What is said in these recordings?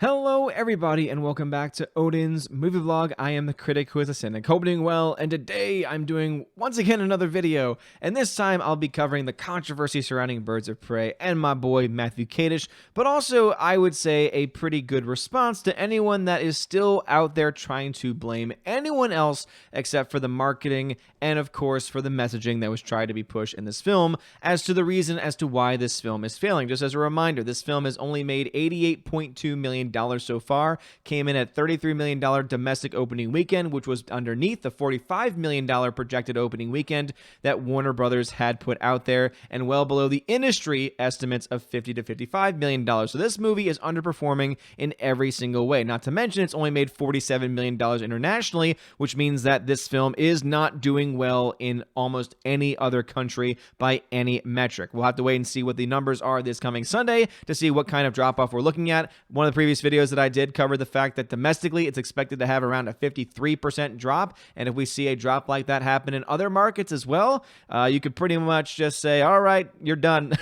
Hello everybody and welcome back to Odin's movie vlog. I am the critic who is a cynic. Hope doing well, and today I'm doing once again another video, and this time I'll be covering the controversy surrounding Birds of Prey and my boy Matthew Kadish, but also I would say a pretty good response to anyone that is still out there trying to blame anyone else except for the marketing and of course for the messaging that was tried to be pushed in this film as to the reason as to why this film is failing. Just as a reminder, this film has only made $88.2 million so far, came in at $33 million domestic opening weekend, which was underneath the $45 million projected opening weekend that Warner Brothers had put out there, and well below the industry estimates of $50 to $55 million. So this movie is underperforming in every single way. Not to mention, it's only made $47 million internationally, which means that this film is not doing well in almost any other country by any metric. We'll have to wait and see what the numbers are this coming Sunday to see what kind of drop-off we're looking at. One of the previous videos that I did covered the fact that domestically it's expected to have around a 53% drop, and if we see a drop like that happen in other markets as well, you could pretty much just say, all right, you're done.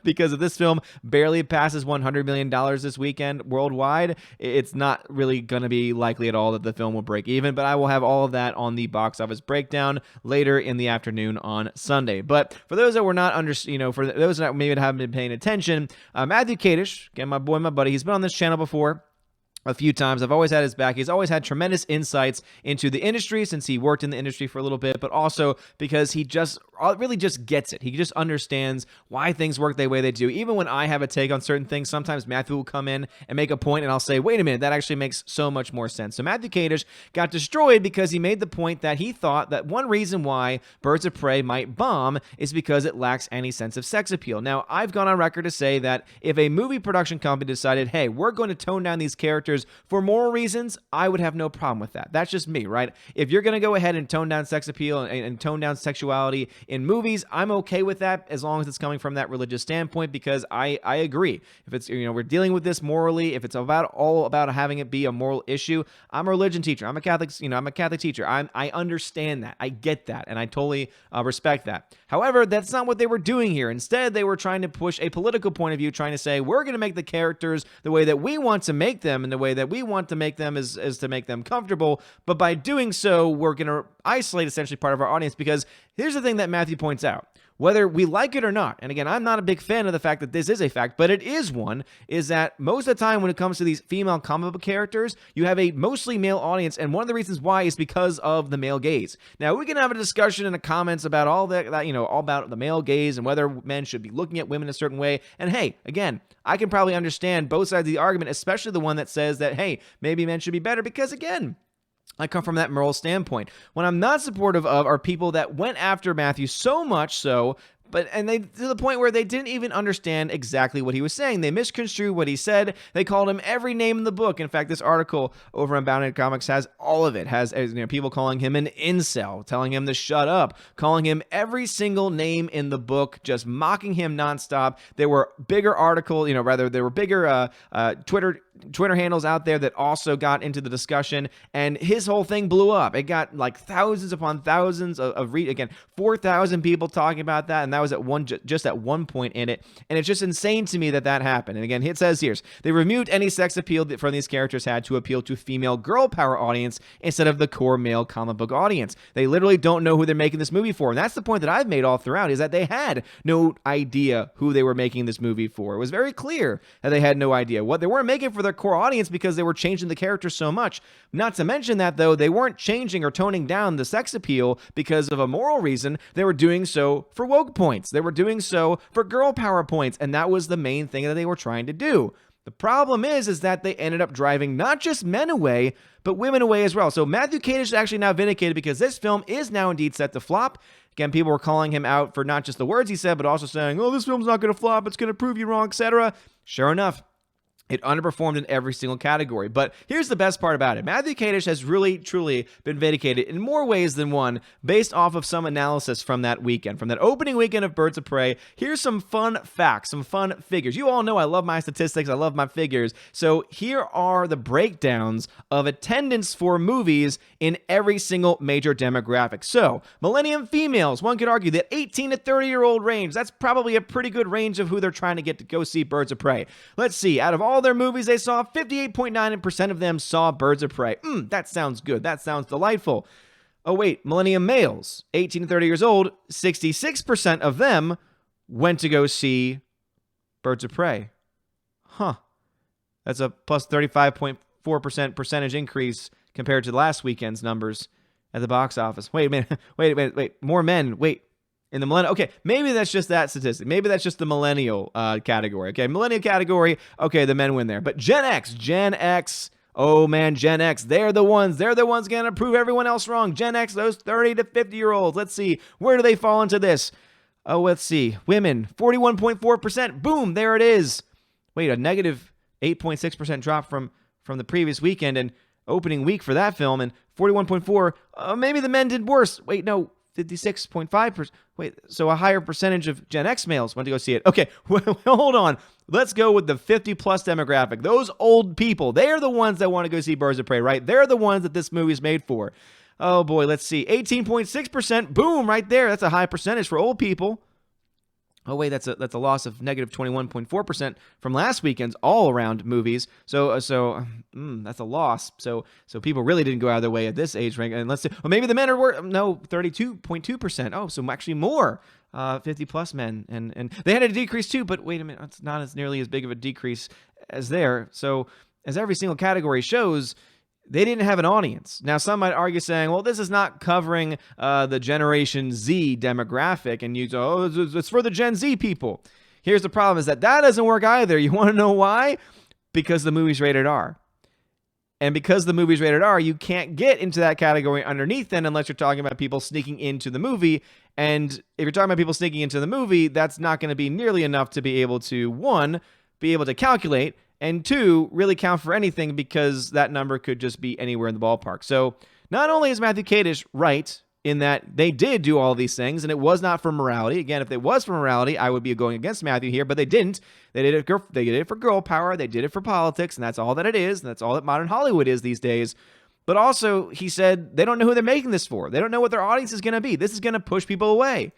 Because if this film barely passes $100 million this weekend worldwide, it's not really going to be likely at all that the film will break even, but I will have all of that on the box office breakdown later in the afternoon on Sunday. But for those that were not for those that maybe haven't been paying attention, Matthew Kadish, again, my boy, my buddy, he's been on this channel before a few times. I've always had his back. He's always had tremendous insights into the industry since he worked in the industry for a little bit, but also because he really just gets it. He just understands why things work the way they do. Even when I have a take on certain things, sometimes Matthew will come in and make a point and I'll say, wait a minute, that actually makes so much more sense. So Matthew Kadish got destroyed because he made the point that he thought that one reason why Birds of Prey might bomb is because it lacks any sense of sex appeal. Now, I've gone on record to say that if a movie production company decided, hey, we're going to tone down these characters for moral reasons, I would have no problem with that. That's just me, right? If you're going to go ahead and tone down sex appeal and tone down sexuality in movies, I'm okay with that as long as it's coming from that religious standpoint, because I agree. If it's, we're dealing with this morally, if it's all about having it be a moral issue, I'm a religion teacher. I'm a Catholic, I'm a Catholic teacher. I understand that. I get that. And I totally respect that. However, that's not what they were doing here. Instead, they were trying to push a political point of view, trying to say, we're going to make the characters the way that we want to make them, and the way that we want to make them is to make them comfortable. But by doing so, we're going to isolate essentially part of our audience, because here's the thing that Matthew points out. Whether we like it or not, and again, I'm not a big fan of the fact that this is a fact, but it is one, is that most of the time when it comes to these female comic book characters, you have a mostly male audience, and one of the reasons why is because of the male gaze. Now, we can have a discussion in the comments about all about the male gaze and whether men should be looking at women a certain way, and hey, again, I can probably understand both sides of the argument, especially the one that says that, hey, maybe men should be better, because again, I come from that moral standpoint. What I'm not supportive of are people that went after Matthew so much so, and they to the point where they didn't even understand exactly what he was saying. They misconstrued what he said. They called him every name in the book. In fact, this article over on Bounded Comics has all of it. Has people calling him an incel, telling him to shut up, calling him every single name in the book, just mocking him nonstop. There were bigger there were bigger Twitter handles out there that also got into the discussion, and his whole thing blew up. It got like thousands upon thousands of 4,000 people talking about that, and that was just at one point in it, and it's just insane to me that happened. And again, it says here, they removed any sex appeal that from these characters had to appeal to female girl power audience instead of the core male comic book audience. They literally don't know who they're making this movie for, and that's the point that I've made all throughout, is that they had no idea who they were making this movie for. It was very clear that they had no idea. What they weren't making for their core audience because they were changing the characters so much. Not to mention that, though, they weren't changing or toning down the sex appeal because of a moral reason. They were doing so for woke points. They were doing so for girl power points, and that was the main thing that they were trying to do. The problem is that they ended up driving not just men away, but women away as well. So Matthew Kadish is actually now vindicated, because this film is now indeed set to flop. Again, people were calling him out for not just the words he said, but also saying, oh, this film's not going to flop, it's going to prove you wrong, etc. Sure enough, it underperformed in every single category. But here's the best part about it. Matthew Kadish has really, truly been vindicated in more ways than one based off of some analysis from that weekend, from that opening weekend of Birds of Prey. Here's some fun facts, some fun figures. You all know I love my statistics. I love my figures. So here are the breakdowns of attendance for movies in every single major demographic. So millennium females, one could argue that 18 to 30-year-old range, that's probably a pretty good range of who they're trying to get to go see Birds of Prey. Let's see, out of all all their movies they saw, 58.9% of them saw Birds of Prey. That sounds good. That sounds delightful. Oh, wait, millennial males, 18 to 30 years old, 66% of them went to go see Birds of Prey. Huh. That's a plus 35.4% percentage increase compared to last weekend's numbers at the box office. Wait a minute. Wait. More men. Wait. In the millennial. Okay, maybe that's just that statistic. Maybe that's just the millennial category. Okay, millennial category. Okay, the men win there. But Gen X. Oh man, Gen X. They're the ones gonna prove everyone else wrong. Gen X, those 30 to 50-year-olds. Let's see. Where do they fall into this? Oh, let's see. Women, 41.4%. Boom, there it is. Wait, a negative 8.6% drop from the previous weekend and opening week for that film, and 41.4. Maybe the men did worse. Wait, no, 56.5%. Wait, so a higher percentage of Gen X males went to go see it. Okay, hold on. Let's go with the 50-plus demographic. Those old people, they are the ones that want to go see Birds of Prey, right? They're the ones that this movie's made for. Oh boy, let's see. 18.6%. Boom, right there. That's a high percentage for old people. Oh wait, that's a loss of negative 21.4% from last weekend's all-around movies. So that's a loss. So people really didn't go out of their way at this age rank. And let's see, well, maybe the men are 32.2%. Oh, so actually more, 50-plus men, and they had a decrease too. But wait a minute, it's not as nearly as big of a decrease as there. So as every single category shows, they didn't have an audience. Now, some might argue saying, well, this is not covering the Generation Z demographic, and you go, oh, it's for the Gen Z people. Here's the problem, is that doesn't work either. You want to know why? Because the movie's rated R. And because the movie's rated R, you can't get into that category underneath then unless you're talking about people sneaking into the movie. And if you're talking about people sneaking into the movie, that's not going to be nearly enough to be able to, one, be able to calculate, and two, really count for anything, because that number could just be anywhere in the ballpark. So not only is Matthew Kadish right in that they did do all these things, and it was not for morality. Again, if it was for morality, I would be going against Matthew here, but they didn't. They did it for girl power. They did it for politics, and that's all that it is, and that's all that modern Hollywood is these days. But also, he said they don't know who they're making this for. They don't know what their audience is going to be. This is going to push people away.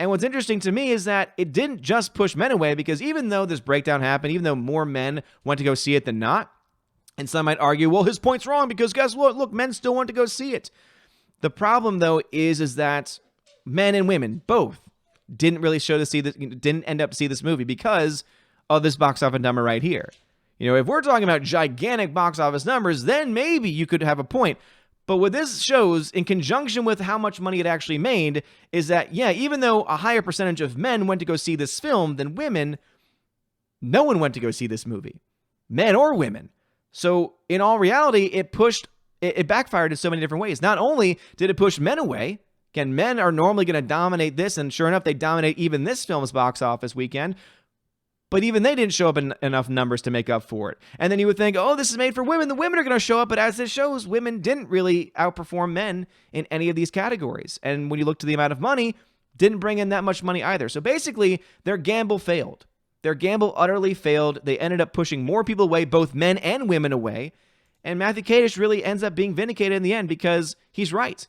And what's interesting to me is that it didn't just push men away, because even though this breakdown happened, even though more men went to go see it than not, and some might argue, well, his point's wrong because guess what? Look, men still want to go see it. The problem, though, is that men and women both didn't really didn't end up to see this movie because of this box office number right here. You know, if we're talking about gigantic box office numbers, then maybe you could have a point. But what this shows, in conjunction with how much money it actually made, is that, yeah, even though a higher percentage of men went to go see this film than women, no one went to go see this movie, men or women. So in all reality, it backfired in so many different ways. Not only did it push men away, again, men are normally going to dominate this, and sure enough, they dominate even this film's box office weekend. But even they didn't show up in enough numbers to make up for it. And then you would think, oh, this is made for women. The women are going to show up. But as this shows, women didn't really outperform men in any of these categories. And when you look to the amount of money, didn't bring in that much money either. So basically, their gamble failed. Their gamble utterly failed. They ended up pushing more people away, both men and women away. And Matthew Kadish really ends up being vindicated in the end because he's right.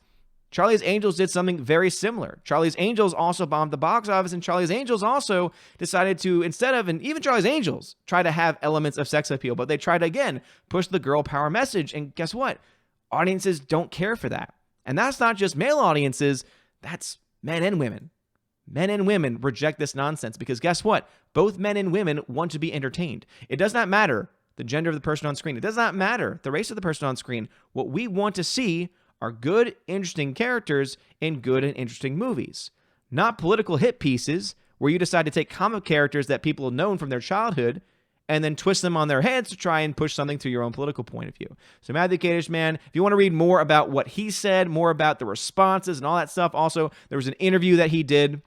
Charlie's Angels did something very similar. Charlie's Angels also bombed the box office, and Charlie's Angels also decided to, instead of, and even Charlie's Angels, try to have elements of sex appeal, but they tried to, again, push the girl power message, and guess what? Audiences don't care for that. And that's not just male audiences, that's men and women. Men and women reject this nonsense because guess what? Both men and women want to be entertained. It does not matter the gender of the person on screen. It does not matter the race of the person on screen. What we want to see are good, interesting characters in good and interesting movies. Not political hit pieces where you decide to take comic characters that people have known from their childhood and then twist them on their heads to try and push something through your own political point of view. So Matthew Kadish, man, if you want to read more about what he said, more about the responses and all that stuff, also, there was an interview that he did,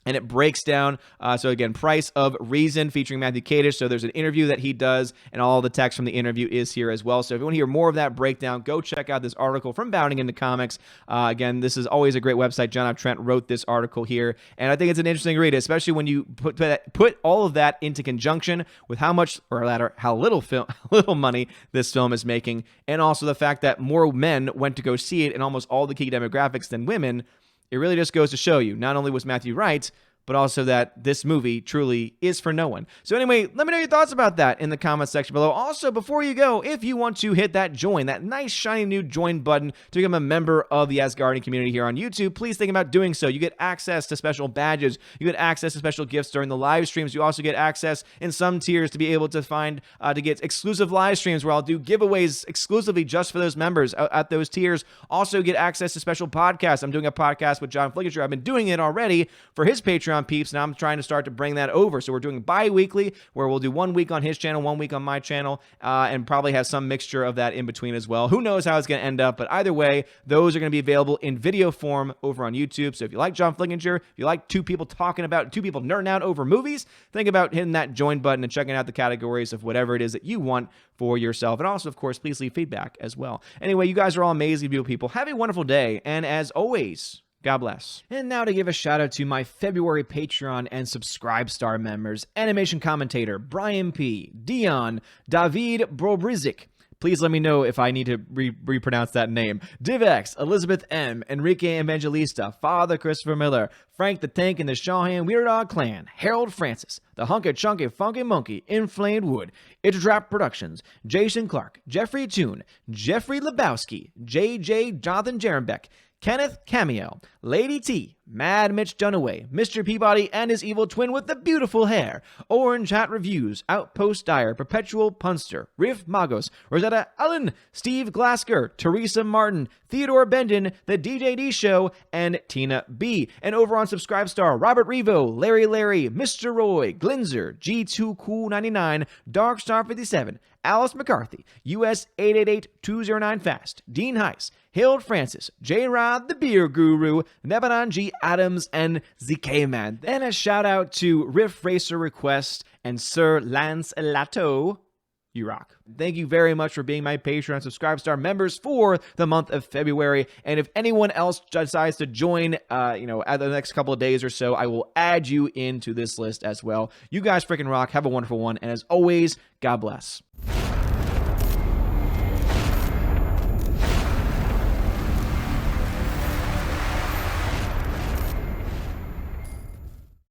and it breaks down, so again, Price of Reason featuring Matthew Kadish. So there's an interview that he does, and all the text from the interview is here as well. So if you want to hear more of that breakdown, go check out this article from Bounding Into Comics. Again, this is always a great website. John F. Trent wrote this article here, and I think it's an interesting read, especially when you put all of that into conjunction with how much, or rather, how little money this film is making, and also the fact that more men went to go see it in almost all the key demographics than women. It really just goes to show you, not only was Matthew right, but also that this movie truly is for no one. So anyway, let me know your thoughts about that in the comments section below. Also, before you go, if you want to hit that join, that nice shiny new join button to become a member of the Asgardian community here on YouTube, please think about doing so. You get access to special badges. You get access to special gifts during the live streams. You also get access in some tiers to be able to find, to get exclusive live streams where I'll do giveaways exclusively just for those members at those tiers. Also get access to special podcasts. I'm doing a podcast with John Flickinger. I've been doing it already for his Patreon peeps, and I'm trying to start to bring that over. So we're doing bi-weekly, where we'll do 1 week on his channel, 1 week on my channel, and probably have some mixture of that in between as well. Who knows how it's going to end up, but either way, those are going to be available in video form over on YouTube. So if you like John Flickinger, if you like two people nerding out over movies, think about hitting that join button and checking out the categories of whatever it is that you want for yourself. And also, of course, please leave feedback as well. Anyway, you guys are all amazing, beautiful people. Have a wonderful day, and as always, God bless. And now to give a shout out to my February Patreon and Subscribestar members: Animation Commentator, Brian P., Dion, David Brobrizik. Please let me know if I need to repronounce that name. DivX, Elizabeth M., Enrique Evangelista, Father Christopher Miller, Frank the Tank and the Shawhan Weird Dog Clan, Harold Francis, The Hunky Chunky Funky Monkey, Inflamed Wood, Trap Productions, Jason Clark, Jeffrey Toon, Jeffrey Lebowski, JJ Jonathan Jerembeck, Kenneth Cameo, Lady T, Mad Mitch Dunaway, Mr. Peabody and his evil twin with the beautiful hair, Orange Hat Reviews, Outpost Dyer, Perpetual Punster, Riff Magos, Rosetta Allen, Steve Glasker, Teresa Martin, Theodore Bendon, The DJD Show, and Tina B. And over on Subscribestar, Robert Revo, Larry, Mr. Roy, Glinzer, G2Cool99, Darkstar57, Alice McCarthy, US 888209 Fast, Dean Heiss, Hild Francis, J-Rod the Beer Guru, Nebanon G. Adams, and ZK Man. Then a shout out to Riff Racer Request and Sir Lance Elato. You rock. Thank you very much for being my Patreon Subscribestar members for the month of February. And if anyone else decides to join, at the next couple of days or so, I will add you into this list as well. You guys freaking rock. Have a wonderful one. And as always, God bless.